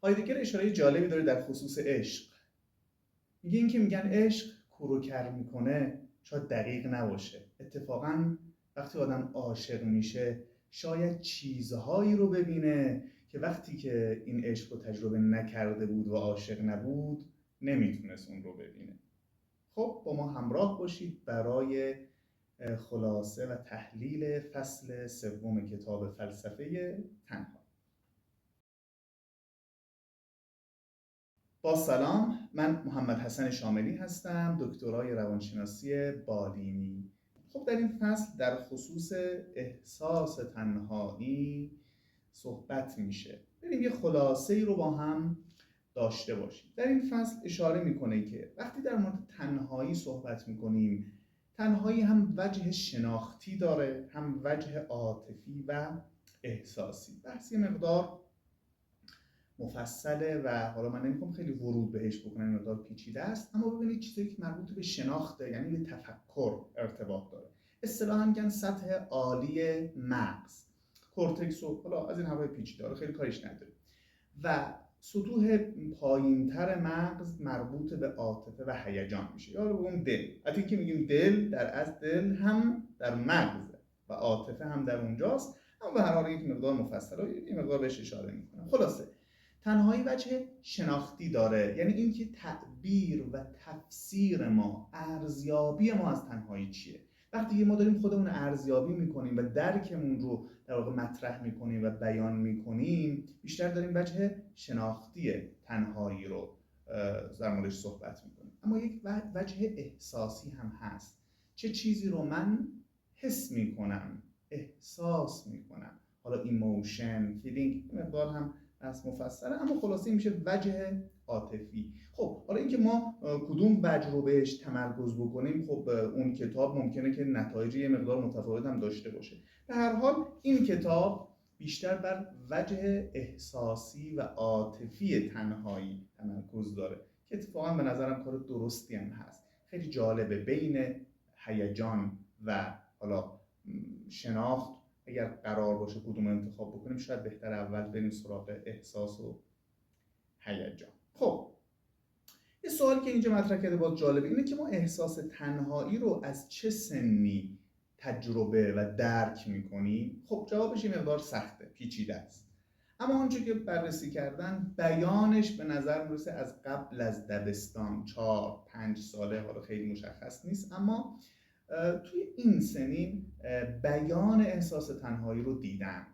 هایدگر اشاره جالبی داره در خصوص عشق. میگه این که میگن عشق کور و کر میکنه شاید دقیق نباشه. اتفاقا وقتی آدم عاشق میشه شاید چیزهایی رو ببینه که وقتی که این عشق رو تجربه نکرده بود و عاشق نبود نمیتونست اون رو ببینه. خب با ما همراه باشید برای خلاصه و تحلیل فصل سوم کتاب فلسفه تنها. با سلام، من محمد حسن شاملی هستم، دکترای روانشناسی بالینی. خب در این فصل در خصوص احساس تنهایی صحبت میشه. بریم یه خلاصه‌ای رو با هم داشته باشیم. در این فصل اشاره میکنه که وقتی در مورد تنهایی صحبت میکنیم، تنهایی هم وجه شناختی داره، هم وجه عاطفی و احساسی. بحث یه مقدار مفصله و حالا من نمیخوام خیلی ورود بهش بکنم، این مقدار پیچیده است، اما ببینید چیزی که مربوط به شناخته، یعنی به تفکر ارتباط داره. اصطلاحاً میگن سطح عالی مغز، کورتکس، و حالا از این حرفای پیچیده خیلی کاریش نداره، و سطوح پایینتر مغز مربوط به عاطفه و هیجان میشه، یا رو به اون دل. حتی که میگیم دل، در از دل هم در مغزه و عاطفه هم در اونجاست، اما به هر حال یک مقدار مفصله، یک مقدار بهش اشاره میکنم. خلاصه تنهایی وجه شناختی داره، یعنی اینکه تعبیر و تفسیر ما، ارزیابی ما از تنهایی چیه. وقتی ما داریم خودمون ارزیابی میکنیم و درکمون رو در واقع مطرح میکنیم و بیان میکنیم، بیشتر داریم وجه شناختی تنهایی رو در موردش صحبت میکنیم. اما یک وجه احساسی هم هست. چه چیزی رو من حس میکنم، احساس میکنم، حالا ایموشن، فیلینگ، مقدار هم از مفصله، اما خلاصه میشه وجه عاطفی. خب حالا اینکه ما کدوم وجه رو بهش تمرکز بکنیم، خب اون کتاب ممکنه که نتایج یه مقدار متفاوت هم داشته باشه. به هر حال این کتاب بیشتر بر وجه احساسی و عاطفی تنهایی تمرکز داره که اتفاقا به نظرم کار درستی هم هست. خیلی جالبه بین هیجان و حالا شناخت اگر قرار باشه کدوم انتخاب بکنیم، شاید بهتر اول بریم سراغ احساس و هیجان. خب یه سوالی که اینجا مطرح کرده باز جالبه اینه که ما احساس تنهایی رو از چه سنی تجربه و درک میکنیم. خب جوابش یه مقدار سخته، پیچیده است، اما آنچه که بررسی کردن بیانش به نظر میرسه از قبل از دبستان، 4-5 ساله، حالا خیلی مشخص نیست، اما توی این سنین بیان احساس تنهایی رو دیدن.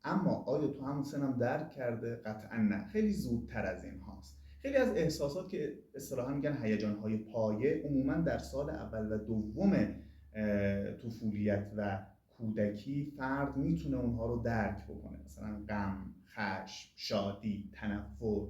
اما آیا تو همون سنم درک کرده؟ قطعا نه، خیلی زودتر از این هاست. خیلی از احساسات که اصطلاحاً میگن هیجان‌های پایه، عموماً در سال اول و دوم طفولیت و کودکی فرد میتونه اونها رو درک بکنه. مثلا غم، خشم، شادی، تنفر،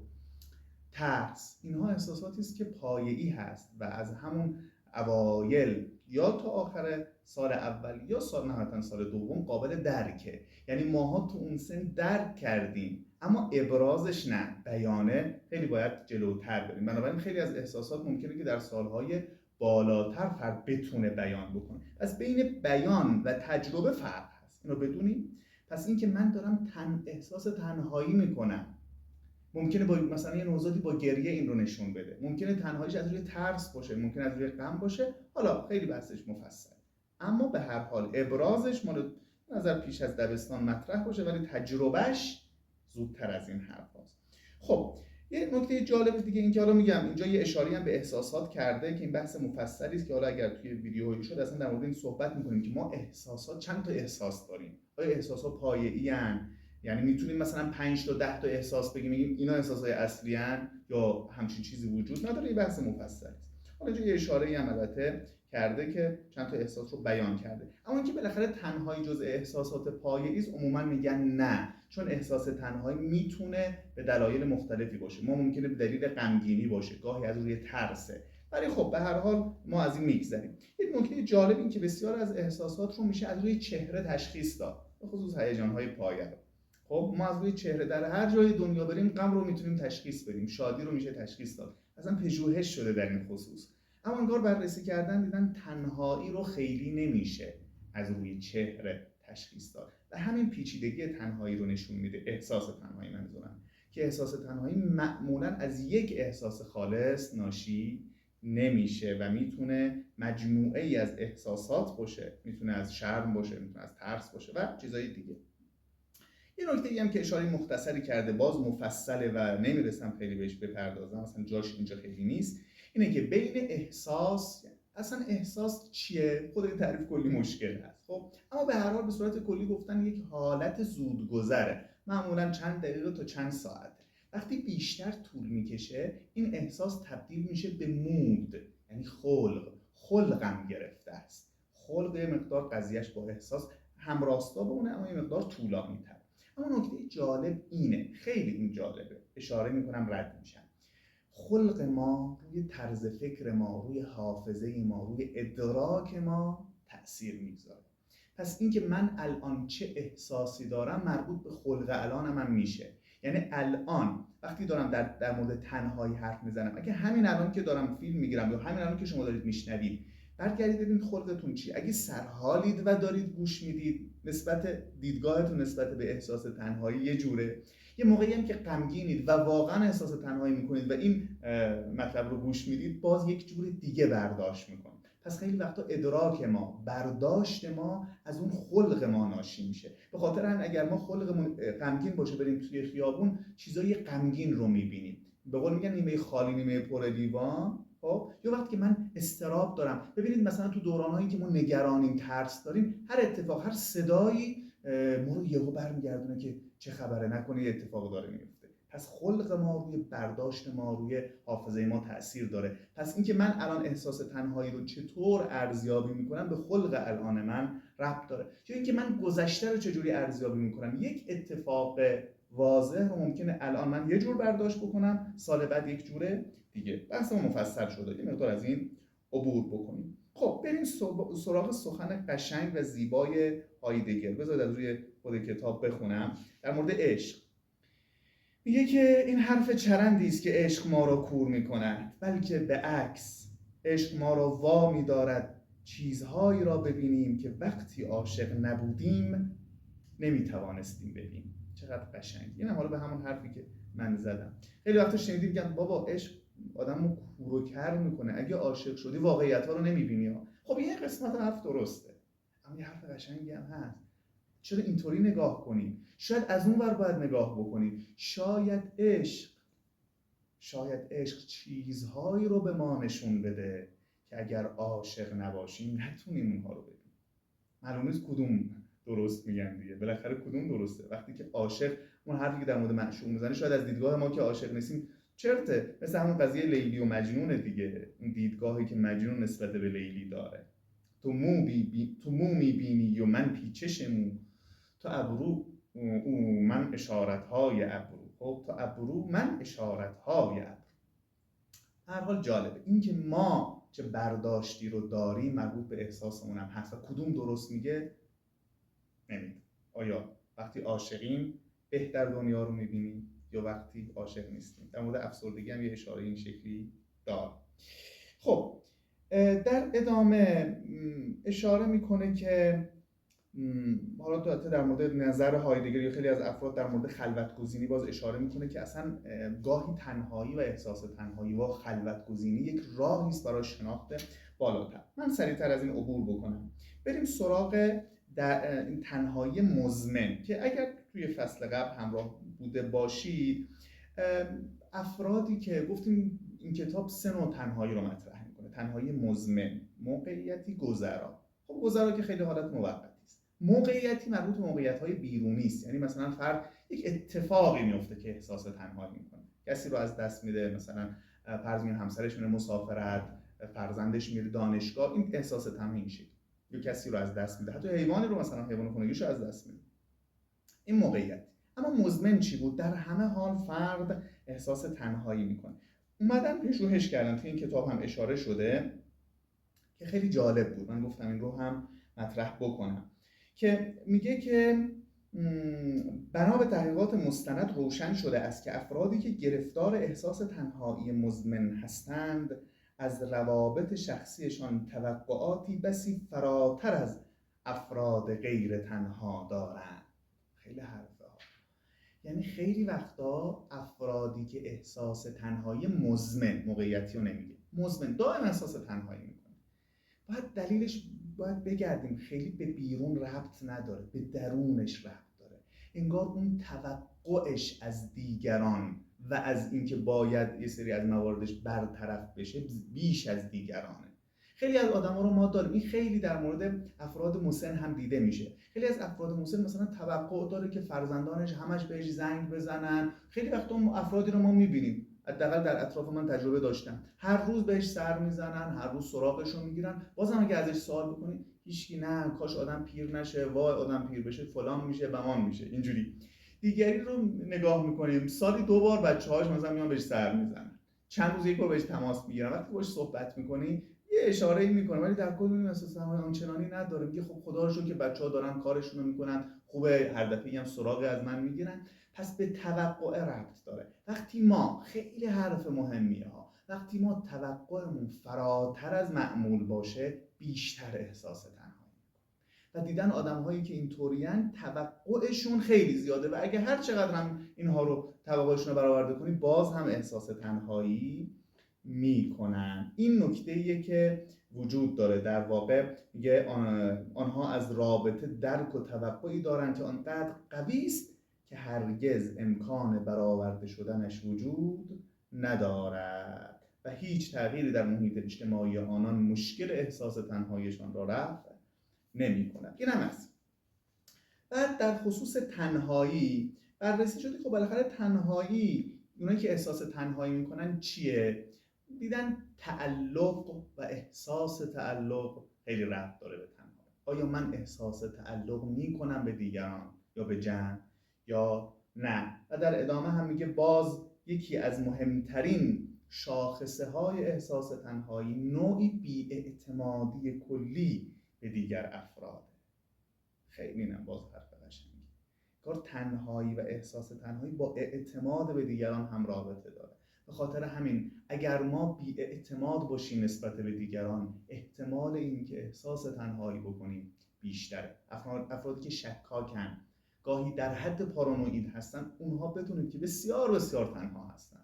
ترس، اینها احساساتی است که پایه‌ای هست و از همون اوایل یا تا آخر سال اول یا نهایتاً سال دوم قابل درکه. یعنی ماها تو اون سن درک کردیم، اما ابرازش نه، بیانه خیلی باید جلوتر بریم. بنابراین خیلی از احساسات ممکنه که در سالهای بالاتر فرد بتونه بیان بکنه. پس بین بیان و تجربه فرق هست، اینو بدونیم. پس این که من دارم احساس تنهایی میکنم، ممکنه با مثلا یه نوزادی با گریه این رو نشون بده، ممکنه تنهاییش از روی ترس باشه، ممکنه از روی غم باشه، حالا خیلی بحثش مفصل، اما به هر حال ابرازش مال نظر پیش از دبستان مطرح باشه، ولی تجربهش زودتر از این حرف هست. خب یه نکته جالب دیگه این که حالا میگم اینجا یه اشاری هم به احساسات کرده که این بحث مفصلی است که حالا اگر توی ویدیوهایی شد اصلا در مورد این صحبت میکنیم که ما احساسات، چند تا احساس داریم، آیا احساسات پایه‌ای ان، یعنی میتونیم مثلا 5 تا 10 تا احساس بگیم اینا احساسای اصلی ان، یا همچین چیزی وجود نداره؟ این بحث مفصلی است. حالا اینجا یه اشاره‌ای هم البته کرده که چند تا احساس رو بیان کرده، اما اینکه بالاخره تنهایی جزء احساسات پایه‌ای است، عموما میگن نه، چون احساس تنهایی میتونه به دلایل مختلفی باشه. ما ممکنه به دلیل غمگینی باشه، گاهی از روی ترسه، ولی خب به هر حال ما از این میگذریم. یه نکته جالب این که بسیار از احساسات رو میشه از روی چهره تشخیص داد، به خصوص هیجان‌های پایه رو. خب ما از روی چهره در هر جای دنیا بریم غم رو میتونیم تشخیص بدیم، شادی رو میشه تشخیص داد، اصلا پژوهش شده در این خصوص. اما انگار بررسی کردن دیدن تنهایی رو خیلی نمیشه از روی چهره تشخیص داد و همین پیچیدگی تنهایی رو نشون میده، احساس تنهایی منظورم، که احساس تنهایی معمولاً از یک احساس خالص ناشی نمیشه و میتونه مجموعه ای از احساسات باشه، میتونه از شرم باشه، میتونه از ترس باشه و چیزای دیگه. یه نکته ای هم که اشاره مختصری کرده، باز مفصله و نمیرسم خیلی بهش بپردازم، اصلا جاش اینجا خیلی نیست، اینه که بین احساس، اصلا احساس چیه؟ خود این تعریف کلی مشکل هست. خب اما به هر حال به صورت کلی گفتن یک حالت زودگذره، معمولا چند دقیقه تا چند ساعته. وقتی بیشتر طول میکشه این احساس تبدیل میشه به مود، یعنی خلقم گرفته است. خلق یه مقدار قضیهش با احساس همراستا بمونه اما یه مقدار طولانی تر. اما نکته جالب اینه، خیلی این جالبه، اشاره میکنم رد میشم، خلق ما روی طرز فکر ما، روی حافظه ما، روی ادراک ما تأثیر میگذاره. پس اینکه من الان چه احساسی دارم مربوط به خلق الانم هم میشه. یعنی الان وقتی دارم در مورد تنهایی حرف میزنم، اگه همین الان که دارم فیلم میگیرم یا همین الان که شما دارید میشنوید، برگردید ببینید خلقتون چی. اگه سرحالید و دارید گوش میدید، دیدگاهتون نسبت به احساس تنهایی یه جوره. یه موقعی هم که غمگینید و واقعا احساس تنهایی میکنید و این مطلب رو گوش میدید، باز یک جور دیگه برداشت میکنید. پس خیلی وقتا ادراک ما، برداشت ما از اون خلق ما ناشی میشه. به خاطر همین اگر ما خلقمون غمگین باشه بریم توی خیابون، چیزای غمگین رو میبینیم. به قول میگن نیمه خالی نیمه پر لیوان. خب یا وقتی که من استراب دارم، ببینید مثلا تو دورانهایی که ما نگرانیم، ترس داریم، هر اتفاق، هر صدایی ما رو یهو برمیگردونه که چه خبره، نکنه یه اتفاق داره میفته. پس خلق ما روی برداشت ما، روی حافظه ما تأثیر داره. پس اینکه من الان احساس تنهایی رو چطور ارزیابی میکنم به خلق الان من ربط داره. یا اینکه من گذشته رو چجوری ارزیابی میکنم. یک اتفاق واضح رو ممکنه الان من یه جور برداشت بکنم، سال بعد یک جوره دیگه. بحث ما مفصل شده، یه مقدار از این عبور بکنیم. خب بریم سراغ سخن قشنگ و زیبای هایدگر. بذارید از روی خود کتاب بخونم در مورد عشق. میگه که این حرف چرندی است که عشق ما را کور میکند، بلکه به عکس عشق ما را وا می‌دارد چیزهایی را ببینیم که وقتی عاشق نبودیم نمیتوانستیم ببینیم. چقدر قشنگ. این حالا به همون حرفی که من زدم، خیلی وقتا شنیدید میگن بابا عشق آدمو کور و کر میکنه، اگه عاشق شدی واقعیت‌ها رو نمیبینی. خب این قسمت حرف درسته، اما یه حرف قشنگی هم هست. چرا اینطوری نگاه کنیم؟ شاید از اون ور باید نگاه بکنیم. شاید عشق چیزهایی رو به ما نشون بده که اگر عاشق نباشیم نتونیم اونها رو ببینیم. معلوم نیست کدوم درست میگن دیگه، بالاخره کدوم درسته. وقتی که عاشق، اون حرفی که در مورد معشوق میزنه شاید از دیدگاه ما که عاشق نیستیم چرته، مثل همون قضیه لیلی و مجنون دیگه، اون دیدگاهی که مجنون نسبت به لیلی داره. تو مو میبینی و من پیچش مو، تو ابرو او من اشارت‌های ابرو، خب تو ابرو من اشارت‌های ابرو. هر حال جالبه اینکه ما چه برداشتی رو داریم مربوط به احساسمون هم هست و کدوم درست میگه نمیدونم. آیا وقتی عاشقیم بهتر دنیا رو میبینیم یا وقتی عاشق نیستیم؟ در مورد افسردگی هم یه اشاره این شکلی داره. خب در ادامه اشاره میکنه که حالا در مورد نظر هایدگر یا خیلی از افراد در مورد خلوت‌گزینی باز اشاره میکنه که اصلا گاهی تنهایی و احساس تنهایی و خلوت‌گزینی یک راهی است برای شناخت بالاتر. من سریعتر از این عبور بکنم، بریم سراغ در این تنهایی مزمن که اگر توی فصل قبل همراه بوده باشید، افرادی که گفتیم این کتاب 3 نوع تنهایی رو مطرح میکنه: تنهایی مزمن، موقعیتی، گذرا. خب گذرا که خیلی حالت موقتی است. موقعیتی مربوط به موقعیت‌های بیرونی است، یعنی مثلا فرد یک اتفاقی میفته که احساس تنهایی میکنه، کسی رو از دست میده، مثلا فرض کنید همسرش میره مسافرت، فرزندش میره دانشگاه، این احساس تنهایی میشه. یا کسی رو از دست میده، حتی حیوانی رو، مثلا حیوان خونگیش رو از دست میده. این موقعیت. اما مزمن چی بود؟ در همه حال فرد احساس تنهایی میکنه. اومدن پژوهش کردن، توی این کتاب هم اشاره شده که خیلی جالب بود، من گفتم این رو هم مطرح بکنم، که میگه که بنا به تحقیقات مستند روشن شده است که افرادی که گرفتار احساس تنهایی مزمن هستند از روابط شخصیشان توقعاتی بسی فراتر از افراد غیر تنها دارند. خیلی حرفه ها. یعنی خیلی وقتا افرادی که احساس تنهایی مزمن، موقعیتی رو نمیگه، مزمن دائم احساس تنهایی میکنه، باید بگردیم خیلی به بیرون ربط نداره، به درونش ربط داره. انگار اون توقعش از دیگران و از اینکه باید یه سری از مواردش برطرف بشه بیش از دیگرانه. خیلی از آدما رو ما داریم، این خیلی در مورد افراد مسن هم دیده میشه. خیلی از افراد مسن مثلا توقع داره که فرزندانش همش بهش زنگ بزنن. خیلی وقتا اون افرادی رو ما میبینیم، حداقل در اطراف من تجربه داشتم، هر روز بهش سر میزنن، هر روز سراغش رو میگیرن، بازم اگه ازش سوال بکنی هیچکی نه، کاش آدم پیر نشه، وای آدم پیر بشه فلان میشه بمان میشه. اینجوری دیگری رو نگاه میکنیم سالی 2 بار بچه‌هاش مثلا میان بهش سر میزنن، چند روز یک بار بهش تماس میگیرن، وقتی باهاش صحبت میکنی یه اشاره‌ای میکنه ولی در کل میبینی احساس آنچنانی نداره. میگه خب خدا رو شکر که بچه‌ها دارن کارشون رو میکنن، خوبه، هر دفعه‌ای هم سراغ از من میگیرن. پس به توقع ربط داره. وقتی ما، خیلی حرف مهمیه ها، وقتی ما توقعمون فراتر از معمول باشه بیشتر احساس تنهایی. و دیدن آدم‌هایی که اینطورین توقعشون خیلی زیاده و اگه هر چقدر هم اینها رو توقعشون رو برآورده کنی باز هم احساس تنهایی میکنن. این نکته‌ایه که وجود داره. در واقع میگه آنها از رابطه درک و توقعی دارند که آنقدر قوی است که هرگز امکان برآورده شدنش وجود ندارد و هیچ تغییری در محیط اجتماعی آنان مشکل احساس تنهاییشان را رفع نمی‌کند. این هم است. بعد در خصوص تنهایی بررسی شده خب بالاخره تنهایی، اونایی که احساس تنهایی میکنن چیه؟ دیدن تعلق و احساس تعلق خیلی ربط داره به تنهایی. آیا من احساس تعلق میکنم به دیگران یا به جمع یا نه؟ و در ادامه هم میگه باز یکی از مهمترین شاخصه های احساس تنهایی نوعی بی‌اعتمادی کلی به دیگر افراد. خیلی نه باز حرف قشنگی. کار تنهایی و احساس تنهایی با اعتماد به دیگران هم رابطه داره. به خاطر همین اگر ما بی‌اعتماد باشیم نسبت به دیگران، احتمال اینکه احساس تنهایی بکنیم بیشتره. افرادی که شکاکن، گاهی در حد پارانوید هستن، اونها بدونید که بسیار بسیار تنها هستن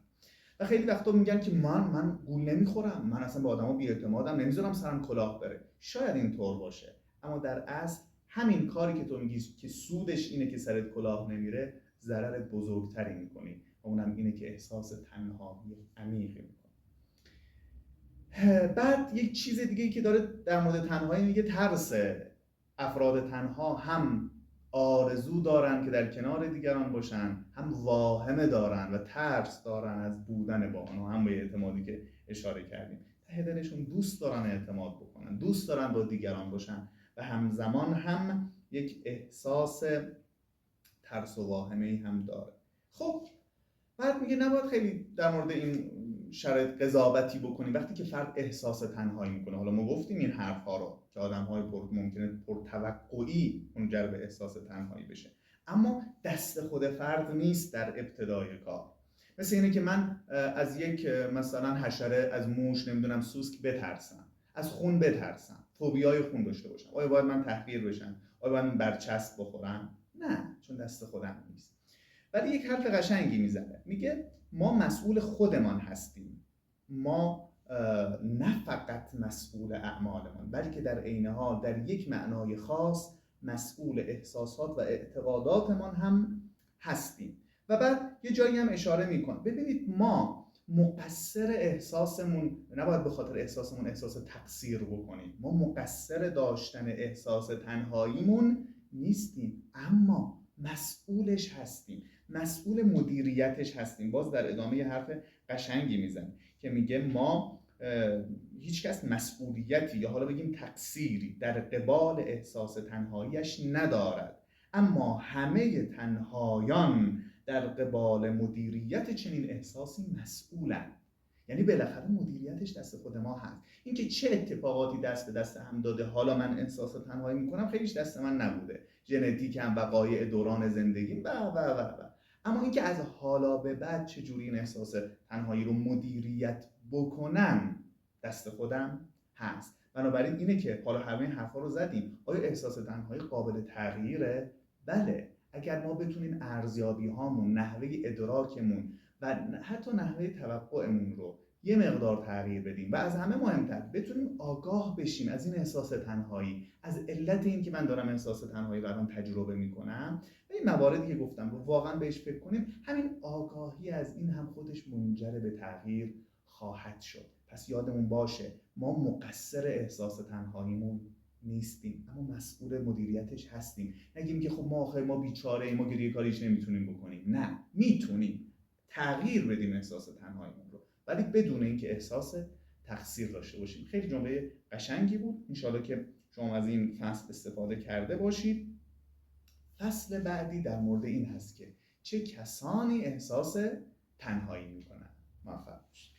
و خیلی وقتا میگن که من گول نمیخورم، من اصلا به آدما بی‌اعتمادم، نمیذارم سرم کلاه بره. شاید اینطور باشه، اما در اصل همین کاری که تو میگی که سودش اینه که سرت کلاه نمیره، ضرر بزرگتری میکنی و اونم اینه که احساس تنهایی عمیقی میکنی. بعد یک چیز دیگه که داره در مورد تنهایی میگه ترس. افراد تنها هم آرزو دارن که در کنار دیگران باشن، هم واهمه دارن و ترس دارن از بودن با آنها، هم به اعتمادی که اشاره کردیم. ته دلشون دوست دارن اعتماد بکنن، دوست دارن با دیگران باشن و همزمان هم یک احساس ترس و واهمه‌ای هم داره. خب بعد میگه نباید خیلی در مورد این شرایط قضاوتی بکنیم وقتی که فرد احساس تنهایی میکنه. حالا ما گفتیم این حرف‌ها رو که آدم‌های ممکنه پرتوقعی منجر به احساس تنهایی بشه، اما دست خود فرد نیست در ابتدای کار. مثل اینه که من از یک مثلا حشره، از موش، نمیدونم سوسک بترسم، از خون بترسم، فوبیای خون داشته باشم. آیا باید من تحقیر بشم؟ آیا باید من برچسب بخورم؟ نه، چون دست خودم نیست. ولی یک حرف قشنگی میزنه، میگه ما مسئول خودمان هستیم. ما نه فقط مسئول اعمالمان، بلکه در عین حال در یک معنای خاص مسئول احساسات و اعتقاداتمان هم هستیم. و بعد یه جایی هم اشاره میکنه، ببینید ما مقصر احساسمون نباید به خاطر احساسمون احساس تقصیر بکنیم. ما مقصر داشتن احساس تنهاییمون نیستیم، اما مسئولش هستیم، مسئول مدیریتش هستیم. باز در ادامه یه حرف قشنگی میزنه که میگه ما هیچ کس مسئولیتی یا حالا بگیم تقصیری در قبال احساس تنهاییش ندارد، اما همه تنهایان در قبال مدیریت چنین احساسی مسئولند. یعنی بالاخره مدیریتش دست خود ما هست. اینکه چه اتفاقاتی دست به دست هم داده حالا من احساس تنهایی میکنم خیلیش دست من نبوده، ژنتیکم، وقایع دوران زندگی و اما اینکه از حالا به بعد چجوری این احساس تنهایی رو مدیریت بکنم دست خودم هست. بنابراین اینه که حالا همه حرفا رو زدیم، آیا احساس تنهایی قابل تغییره؟ بله، اگر ما بتونیم ارزیابی هامون، نحوه ادراکمون و حتی نحوه توقعمون رو یه مقدار تغییر بدیم و از همه مهمتر بتونیم آگاه بشیم از این احساس تنهایی، از علت این که من دارم احساس تنهایی رو الان تجربه میکنم و این مواردی که گفتم رو واقعا بهش فکر کنیم، همین آگاهی از این هم خودش منجر به تغییر خواهد شد. پس یادمون باشه ما مقصر احساس تنهاییمون نیستیم، اما مسئول مدیریتش هستیم. نگیم که خب ما بیچاره ایم، ما گریه کاریش نمیتونیم بکنیم. نه، میتونیم تغییر بدیم احساس تنهاییمون رو، ولی بدون اینکه احساس تقصیر داشته باشیم. خیلی جمله قشنگی بود. انشالله که شما از این فصل استفاده کرده باشید. فصل بعدی در مورد این هست که چه کسانی احساس تنهایی میکنن. موفق باشید.